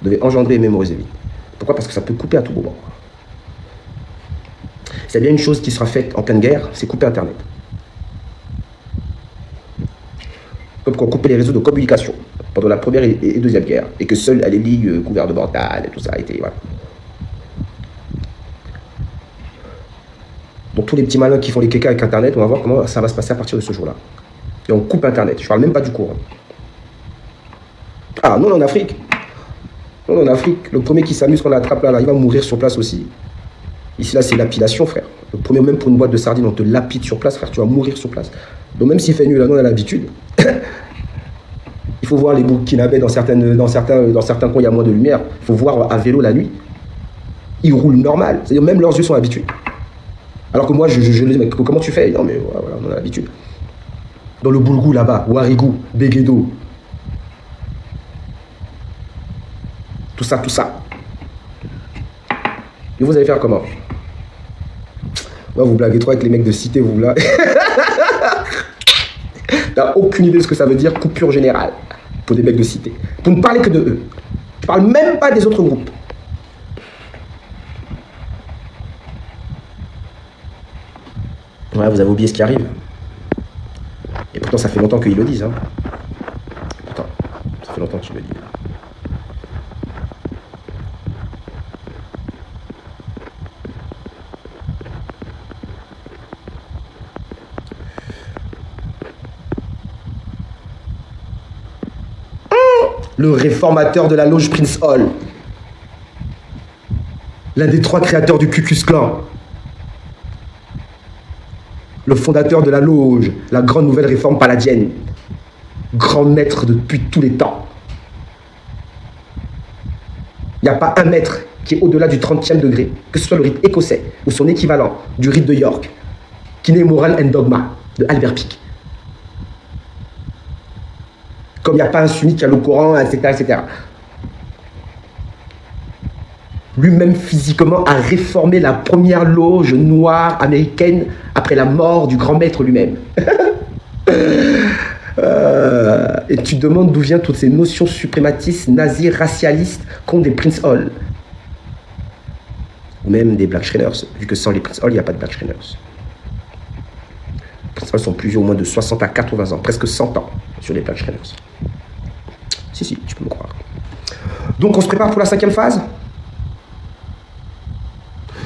Vous devez engendrer et mémoriser vite. Pourquoi? Parce que ça peut couper à tout moment. S'il y a bien une chose qui sera faite en pleine guerre, c'est couper Internet. Comme quand on coupait les réseaux de communication pendant la première et deuxième guerre, et que seules les ligues gouvernementales et tout ça étaient... Voilà. Donc tous les petits malins qui font les kékas avec Internet, on va voir comment ça va se passer à partir de ce jour-là. Et on coupe Internet. Je parle même pas du courant. Ah, non, en Afrique. Non, en Afrique, le premier qui s'amuse qu'on attrape là, il va mourir sur place aussi. Ici, là, c'est lapidation, frère. Le premier, même pour une boîte de sardines, on te lapide sur place, frère. Tu vas mourir sur place. Donc même s'il fait nuit, là, nous, on a l'habitude. Il faut voir les Burkinabés dans certains coins, il y a moins de lumière. Il faut voir à vélo la nuit. Ils roulent normal. C'est-à-dire même leurs yeux sont habitués. Alors que moi, je les dis, mais comment tu fais? Non, mais voilà, on a l'habitude. Dans le Boulgou, là-bas, Ouarigou, Béguédo. Tout ça. Et vous allez faire comment? Moi, vous blaguez trop avec les mecs de cité, vous là. T'as aucune idée de ce que ça veut dire, coupure générale, pour des mecs de cité. Pour ne parler que de eux. Je parle même pas des autres groupes. Ouais, vous avez oublié ce qui arrive. Et pourtant, ça fait longtemps qu'ils le disent. Hein. Pourtant, ça fait longtemps qu'ils le disent. Le réformateur de la loge Prince Hall. L'un des 3 créateurs du Ku Klux Klan. Le fondateur de la loge, la grande nouvelle réforme paladienne. Grand maître depuis tous les temps. Il n'y a pas un maître qui est au-delà du 30e degré, que ce soit le rite écossais ou son équivalent du rite de York, qui n'est Moral and Dogma de Albert Pike. Comme il n'y a pas un sunnite qui a le Coran, etc. Lui-même physiquement a réformé la première loge noire américaine après la mort du grand maître lui-même. Et tu te demandes d'où viennent toutes ces notions suprématistes, nazies, racialistes contre des Prince Hall. ou même des Black Shriners, vu que sans les Prince Hall, il n'y a pas de Black Shriners. Les Prince Hall sont plus vieux, au moins de 60 à 80 ans, presque 100 ans sur les Black Shriners. Si, tu peux me croire. Donc on se prépare pour la 5e phase.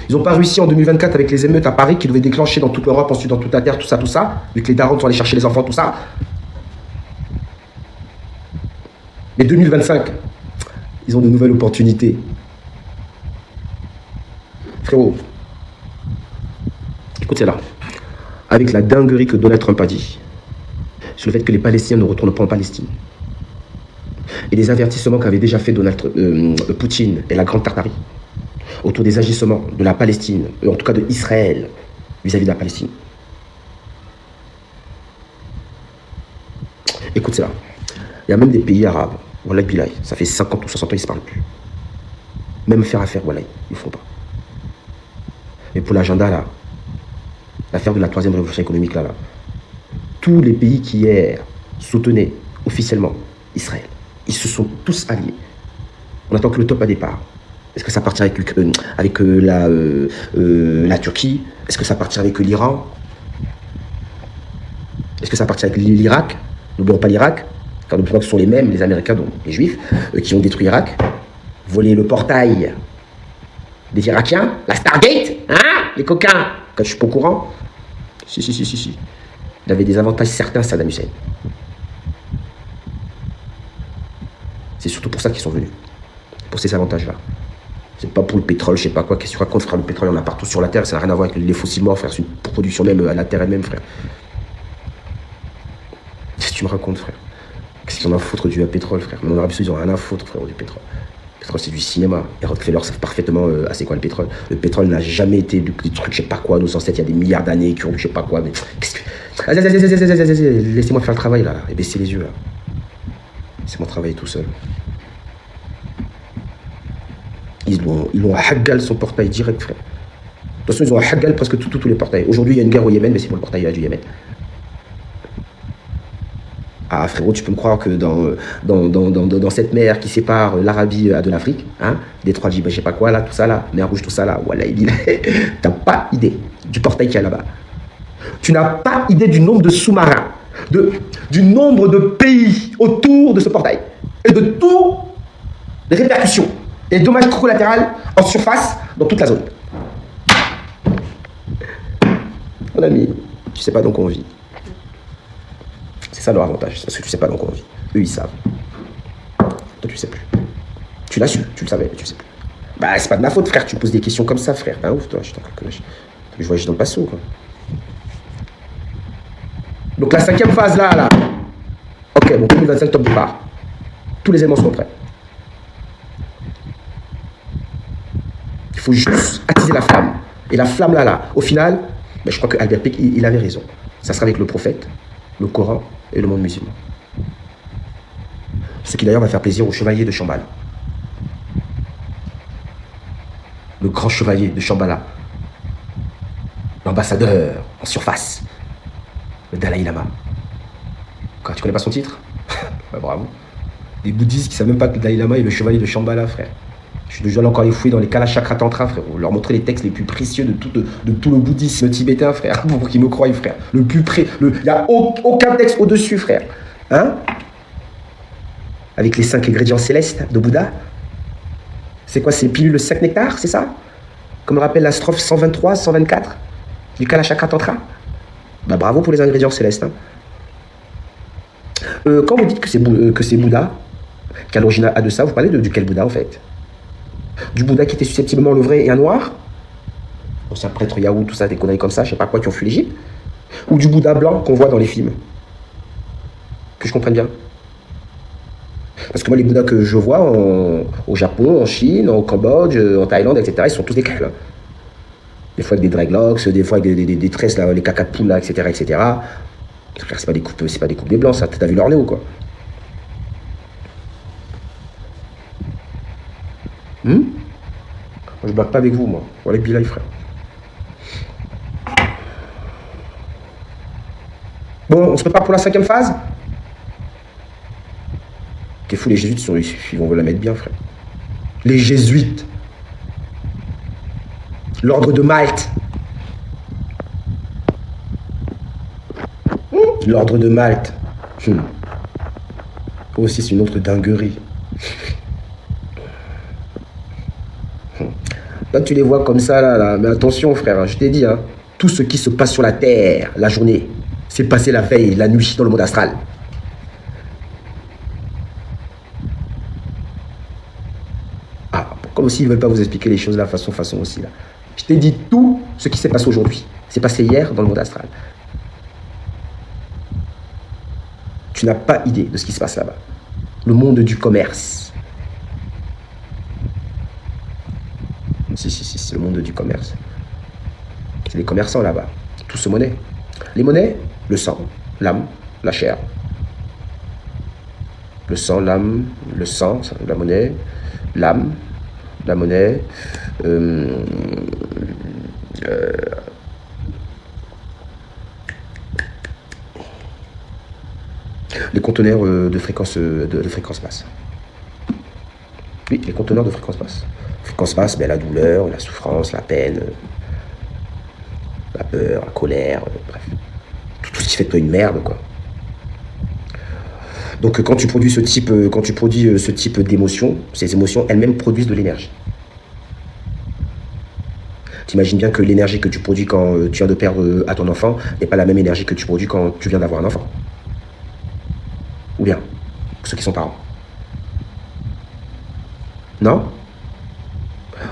Ils n'ont pas réussi en 2024 avec les émeutes à Paris qui devaient déclencher dans toute l'Europe, ensuite dans toute la Terre, tout ça, vu que les darons sont allés chercher les enfants, tout ça. Mais 2025, ils ont de nouvelles opportunités. Frérot, écoutez là, avec la dinguerie que Donald Trump a dit, sur le fait que les Palestiniens ne retournent pas en Palestine, et les avertissements qu'avait déjà fait Poutine et la Grande Tartarie, autour des agissements de la Palestine, en tout cas de Israël, vis-à-vis de la Palestine. Écoute ça, il y a même des pays arabes, Wallah Bilay, ça fait 50 ou 60 ans, ils ne se parlent plus. Même faire affaire, Wallah, ils ne font pas. Mais pour l'agenda, là, l'affaire de la 3e révolution économique, là, tous les pays qui hier soutenaient officiellement Israël, ils se sont tous alliés. On attend que le top à départ. Est-ce que ça partira avec la Turquie? Est-ce que ça partira avec l'Iran? Est-ce que ça partira avec l'Irak? N'oublions pas l'Irak, car n'oublions pas que ce sont les mêmes, les Américains, donc les Juifs, qui ont détruit l'Irak, volé le portail des Irakiens, la Stargate, hein, les coquins. Quand je suis pas au courant, si. Il avait des avantages certains, Saddam Hussein. C'est surtout pour ça qu'ils sont venus, pour ces avantages-là. C'est pas pour le pétrole, je sais pas quoi. Qu'est-ce que tu racontes, frère? Le pétrole, il y en a partout sur la Terre. Ça n'a rien à voir avec les fossiles morts, frère. C'est une production même à la Terre elle-même, frère. Qu'est-ce que tu me racontes, frère? Qu'est-ce qu'ils en ont à foutre du pétrole, frère? Mais en Arabie Saoudite, ils ont rien à foutre, frère, du pétrole. Le pétrole, c'est du cinéma. Et Rockefeller savent parfaitement c'est quoi le pétrole. Le pétrole n'a jamais été des trucs, je sais pas quoi. Nos ancêtres, il y a des milliards d'années qui ont, je sais pas quoi. Mais qu'est-ce que. Laissez-moi faire le travail, là. Et baissez les yeux, là. Laissez-moi travailler tout seul. Ils ont haggal son portail direct, frère. De toute façon, ils ont haggal presque tous les portails. Aujourd'hui, il y a une guerre au Yémen, mais c'est pour le portail du Yémen. Ah, frérot, tu peux me croire que dans cette mer qui sépare l'Arabie de l'Afrique, hein, détroit de Djibouti, je sais pas quoi, là, tout ça, là, mer Rouge, tout ça, là, voilà, t'as pas idée du portail qu'il y a là-bas. Tu n'as pas idée du nombre de sous-marins, du nombre de pays autour de ce portail, et de toutes les répercussions et dommages collatéraux en surface dans toute la zone. Mon ami, tu sais pas dans quoi on vit. C'est ça leur avantage, parce que tu sais pas dans quoi on vit. Eux, ils savent. Toi, tu sais plus. Tu l'as su, tu le savais, mais tu sais plus. Bah, c'est pas de ma faute, frère, tu me poses des questions comme ça, frère. Ouf, toi, je voyage dans le passé, quoi. Donc, la 5e phase, là. Ok, bon, 2025, top départ. Tous les éléments sont prêts. Il faut juste attiser la flamme. Et la flamme, là, au final, ben, je crois que Albert Pic, il avait raison. Ça sera avec le prophète, le Coran et le monde musulman. Ce qui d'ailleurs va faire plaisir au chevalier de Shambhala. Le grand chevalier de Shambhala. L'ambassadeur en surface. Le Dalai Lama. Quoi, tu connais pas son titre? Bah, bravo. Des bouddhistes qui savent même pas que le Dalai Lama est le chevalier de Shambhala, frère. Je suis déjà encore les fouiller dans les Kalachakra Tantra, frère. Leur montrer les textes les plus précieux de tout le bouddhisme tibétain, frère. Pour qu'ils me croient, frère. Le plus près. Il n'y a aucun texte au-dessus, frère. Hein? Avec les 5 ingrédients célestes de Bouddha. C'est quoi? C'est les pilules 5 nectars, c'est ça? Comme le rappelle la strophe 123, 124 du Kalachakra Tantra. Bah bravo pour les ingrédients célestes. Hein. Quand vous dites que c'est Bouddha, qu'à l'origine a de ça, vous parlez de quel Bouddha en fait? Du Bouddha qui était susceptiblement le vrai et un noir? Ancien prêtre Yahoo, tout ça, des conneries comme ça, je sais pas quoi, qui ont fui l'Égypte? Ou du Bouddha blanc qu'on voit dans les films? Que je comprenne bien. Parce que moi, les Bouddhas que je vois au Japon, en Chine, au Cambodge, en Thaïlande, etc., ils sont tous des clés. Des fois avec des dreadlocks, des fois avec des tresses, là, les caca de poule, là, etc., etc. C'est pas des coupes des blancs, ça. T'as vu leur nez ou quoi? Moi, je blague pas avec vous, moi. Voilà, Bilal, frère. Bon, on se prépare pour la 5e phase? T'es fou, les jésuites, ils vont la mettre bien, frère. Les jésuites. L'ordre de Malte. L'ordre de Malte. Aussi, c'est une autre dinguerie. Là, tu les vois comme ça, là. Mais attention, frère, hein, je t'ai dit, hein, tout ce qui se passe sur la Terre, la journée, c'est passé la veille, la nuit, dans le monde astral. Ah, comme aussi, ils ne veulent pas vous expliquer les choses de la façon aussi, là. Je t'ai dit tout ce qui s'est passé aujourd'hui. C'est passé hier dans le monde astral. Tu n'as pas idée de ce qui se passe là-bas. Le monde du commerce. Si, c'est le monde du commerce. C'est les commerçants là-bas. Tout se monnaie. Les monnaies, le sang, l'âme, la chair. Le sang, l'âme, le sang, la monnaie, l'âme, la monnaie, les conteneurs de fréquence basse. Oui, les conteneurs de fréquence basse. Fréquence basse, ben, la douleur, la souffrance, la peine, la peur, la colère, bref. Tout ce qui fait de toi une merde, quoi. Donc quand tu produis ce type d'émotions, ces émotions elles-mêmes produisent de l'énergie. T'imagines bien que l'énergie que tu produis quand tu viens de perdre à ton enfant n'est pas la même énergie que tu produis quand tu viens d'avoir un enfant. Ou bien, ceux qui sont parents. Non?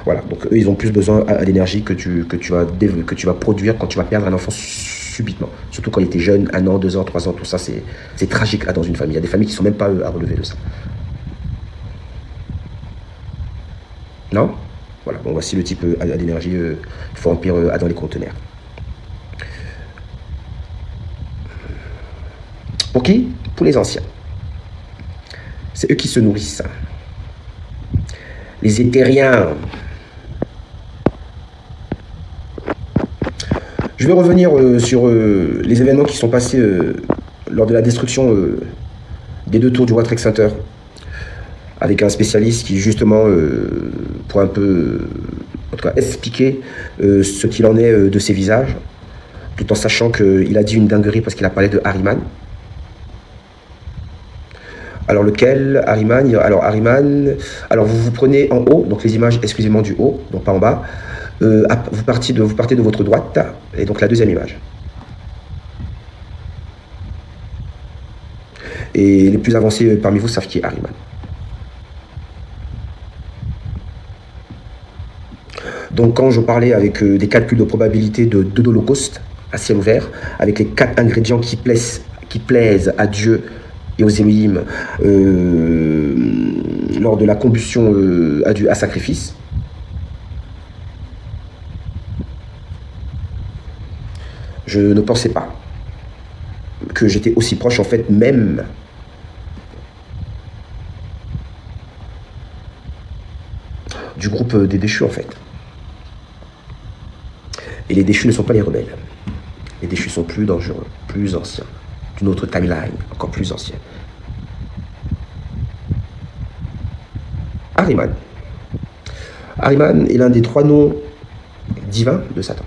Voilà, donc eux, ils ont plus besoin d'énergie que tu vas produire quand tu vas perdre un enfant subitement. Surtout quand il était jeune, 1 an, 2 ans, 3 ans, tout ça, c'est tragique là dans une famille. Il y a des familles qui ne sont même pas à relever de ça. Non? Voilà, bon, voici le type d'énergie qu'il faut remplir dans les conteneurs. Pour qui? Pour les anciens. C'est eux qui se nourrissent. Les éthériens. Je vais revenir sur les événements qui sont passés lors de la destruction des 2 tours du World Trade Center, avec un spécialiste qui justement, pour un peu, en tout cas, expliquer ce qu'il en est de ces visages, tout en sachant qu'il a dit une dinguerie parce qu'il a parlé de Ahriman. Alors lequel? Ahriman. Alors vous prenez en haut, donc les images exclusivement du haut, donc pas en bas. Vous partez de votre droite, et donc la deuxième image. Et les plus avancés parmi vous savent qui est Ahriman. Donc quand je parlais avec des calculs de probabilité de l'Holocauste à ciel ouvert, avec les 4 ingrédients qui plaisent à Dieu et aux Elohim lors de la combustion à sacrifice, je ne pensais pas que j'étais aussi proche, en fait, même du groupe des déchus, en fait. Et les déchus ne sont pas les rebelles. Les déchus sont plus dangereux, plus anciens, d'une autre timeline, encore plus ancienne. Ahriman. Ahriman est l'un des 3 noms divins de Satan.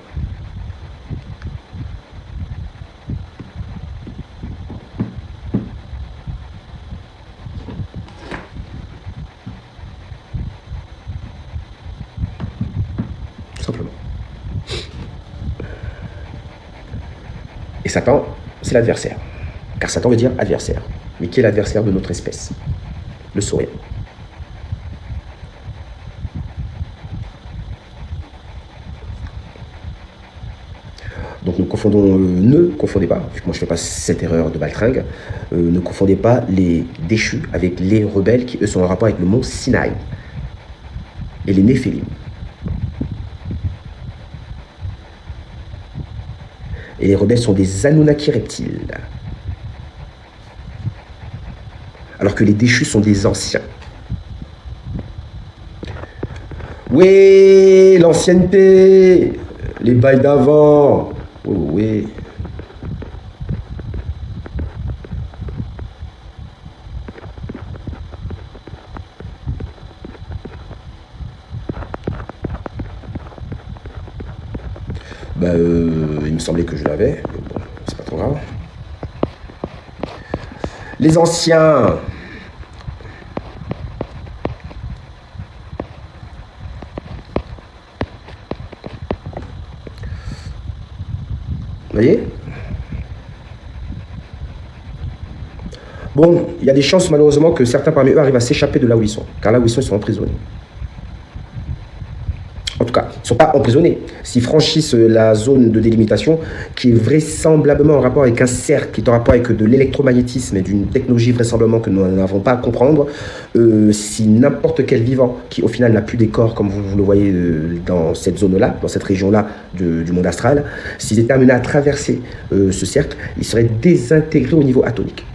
Simplement. Et Satan, c'est l'adversaire. Car Satan veut dire adversaire. Mais qui est l'adversaire de notre espèce? Le sourire. Donc ne confondez pas, vu que moi je ne fais pas cette erreur de baltringue, ne confondez pas les déchus avec les rebelles qui eux sont en rapport avec le mont Sinaï et les Néphilim. Et les rebelles sont des Anunnaki reptiles. Alors que les déchus sont des anciens. Oui, l'ancienneté, les bails d'avant. Oh, oui. Il me semblait que je l'avais, mais bon, c'est pas trop grave. Les anciens. Vous voyez? Bon, il y a des chances malheureusement que certains parmi eux arrivent à s'échapper de là où ils sont. Car là où ils sont emprisonnés. En tout cas, ils ne sont pas emprisonnés. S'ils franchissent la zone de délimitation, qui est vraisemblablement en rapport avec un cercle, qui est en rapport avec de l'électromagnétisme et d'une technologie vraisemblablement que nous n'avons pas à comprendre, si n'importe quel vivant, qui au final n'a plus des corps, comme vous le voyez dans cette zone-là, dans cette région-là du monde astral, s'ils étaient amenés à traverser ce cercle, ils seraient désintégrés au niveau atomique.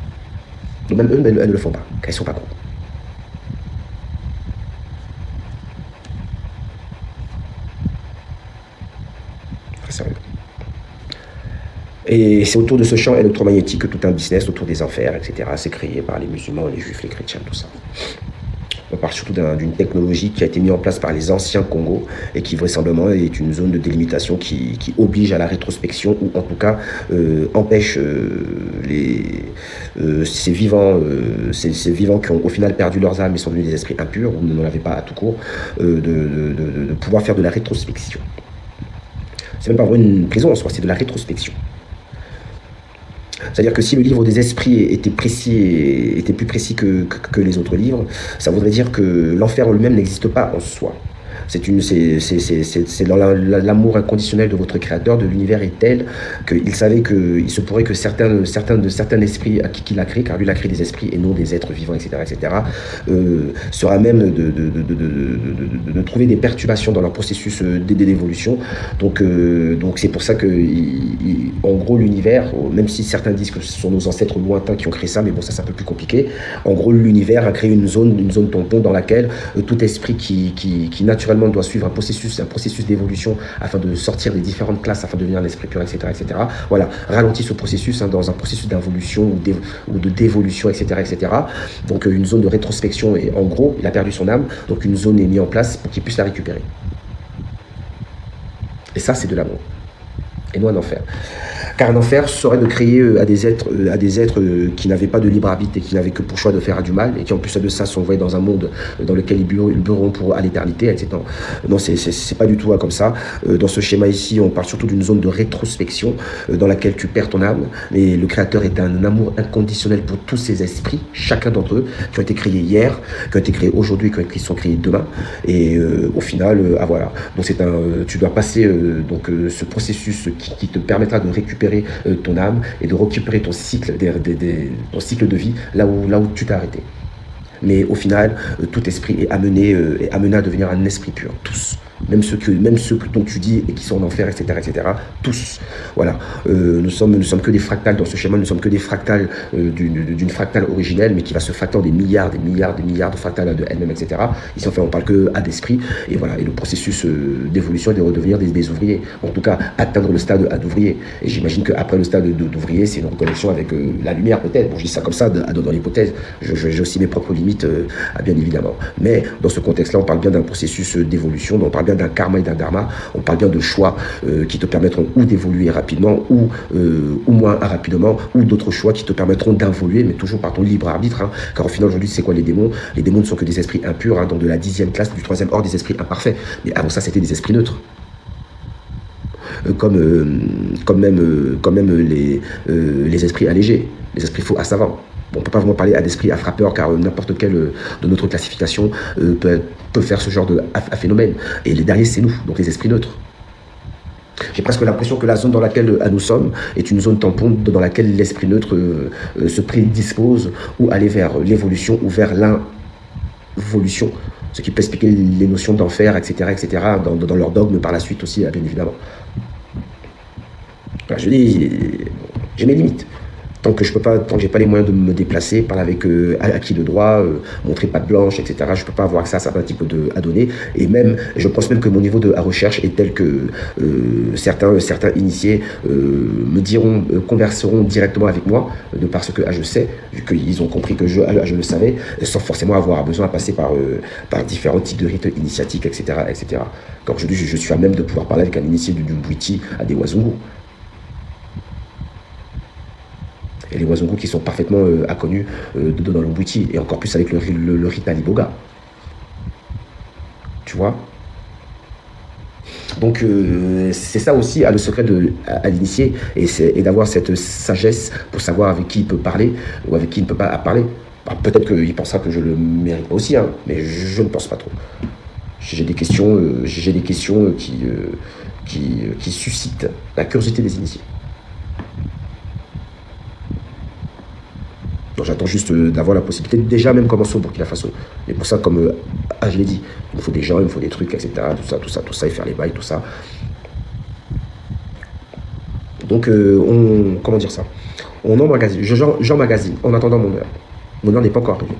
Donc même eux, elles ne le font pas, car ils ne sont pas cons. Sérieux. Et c'est autour de ce champ électromagnétique que tout un business autour des enfers, etc. C'est créé par les musulmans, les juifs, les chrétiens, tout ça. On parle surtout d'une technologie qui a été mise en place par les anciens Congo et qui vraisemblablement est une zone de délimitation qui oblige à la rétrospection ou en tout cas empêche ces vivants qui ont au final perdu leurs âmes et sont devenus des esprits impurs ou ne l'avaient pas à tout court de pouvoir faire de la rétrospection. C'est même pas vraiment une prison en soi, c'est de la rétrospection. C'est-à-dire que si le livre des esprits était plus précis que les autres livres, ça voudrait dire que l'enfer en lui-même n'existe pas en soi. C'est dans l'amour inconditionnel de votre créateur, de l'univers est tel qu'il savait qu'il se pourrait que certains esprits à qui il a créé, car lui il a créé des esprits et non des êtres vivants, etc., sera même de trouver des perturbations dans leur processus d'évolution. Donc c'est pour ça que, en gros, l'univers, même si certains disent que ce sont nos ancêtres lointains qui ont créé ça, mais bon, ça c'est un peu plus compliqué. En gros, l'univers a créé une zone tampon dans laquelle tout esprit qui naturellement doit suivre un processus d'évolution afin de sortir des différentes classes, afin de devenir l'esprit pur, etc., voilà, ralentit ce processus dans un processus d'involution ou de dévolution, etc. Donc une zone de rétrospection, et en gros, il a perdu son âme, donc une zone est mise en place pour qu'il puisse la récupérer. Et ça, c'est de l'amour. Et non un enfer. Car un enfer serait de créer à des êtres qui n'avaient pas de libre arbitre et qui n'avaient que pour choix de faire du mal, et qui en plus de ça sont envoyés dans un monde dans lequel ils buront à l'éternité, etc. Non, c'est pas du tout comme ça. Dans ce schéma ici, on parle surtout d'une zone de rétrospection dans laquelle tu perds ton âme, mais le Créateur est un amour inconditionnel pour tous ces esprits, chacun d'entre eux, qui ont été créés hier, qui ont été créés aujourd'hui, qui sont créés demain, et au final, voilà. Donc tu dois passer ce processus qui te permettra de récupérer ton âme et de récupérer ton cycle, ton cycle de vie là où tu t'es arrêté. Mais au final, tout esprit est amené à devenir un esprit pur, tous. Même ceux dont tu dis et qui sont en enfer, etc., tous. Voilà. Nous ne sommes que des fractales dans ce schéma, nous ne sommes que des fractales d'une fractale originelle, mais qui va se fracter en des milliards de fractales de elle-même, etc. Ici, enfin, on parle que à d'esprit, et voilà. Et le processus d'évolution est de redevenir des ouvriers. En tout cas, atteindre le stade d'ouvrier. Et j'imagine qu'après le stade d'ouvrier, c'est une reconnexion avec la lumière, peut-être. Bon, je dis ça comme ça, dans l'hypothèse. J'ai aussi mes propres limites, bien évidemment. Mais dans ce contexte-là, on parle bien d'un processus d'évolution, on parle bien d'un karma et d'un dharma, on parle bien de choix qui te permettront ou d'évoluer rapidement ou moins rapidement, ou d'autres choix qui te permettront d'involuer, mais toujours par ton libre arbitre, hein. Car au final, aujourd'hui, c'est quoi les démons? Les démons ne sont que des esprits impurs, hein, donc de la 10e classe, du 3e ordre des esprits imparfaits. Mais avant ça, c'était des esprits neutres. Comme même les esprits allégés, les esprits faux à savants. Bon, on ne peut pas vraiment parler à d'esprit à frappeur, car n'importe quelle de notre classification peut faire ce genre de phénomène. Et les derniers, c'est nous, donc les esprits neutres. J'ai presque l'impression que la zone dans laquelle nous sommes est une zone tampon dans laquelle l'esprit neutre se prédispose ou aller vers l'évolution ou vers l'involution. Ce qui peut expliquer les notions d'enfer, etc., dans leur dogme par la suite aussi, bien évidemment. Voilà, je dis, j'ai mes limites. Tant que je peux pas, tant que j'ai pas les moyens de me déplacer, parler avec acquis de droit, montrer patte blanche, etc. Je peux pas avoir accès à certains types à données. Et même, je pense même que mon niveau de recherche est tel que certains initiés me diront, converseront directement avec moi, de parce que je sais, vu qu'ils ont compris que je le savais, sans forcément avoir besoin de passer par différents types de rites initiatiques, etc., etc. Quand aujourd'hui, je suis à même de pouvoir parler avec un initié du Bwiti à des Wazungu. Et les Wazungu qui sont parfaitement inconnus dans le Bwiti, et encore plus avec le rite Aliboga. Tu vois? Donc c'est ça aussi le secret à l'initié, et d'avoir cette sagesse pour savoir avec qui il peut parler ou avec qui il ne peut pas parler. Peut-être qu'il pensera que je le mérite pas aussi, hein, mais je ne pense pas trop. J'ai des questions, qui suscitent la curiosité des initiés. Donc j'attends juste d'avoir la possibilité, déjà même commencer au Burkina Faso. Et pour ça, comme je l'ai dit, il me faut des gens, il me faut des trucs, etc. Tout ça, et faire les bails, tout ça. Donc comment dire ça? On emmagasine, j'emmagasine en attendant mon heure. Mon heure n'est pas encore arrivée.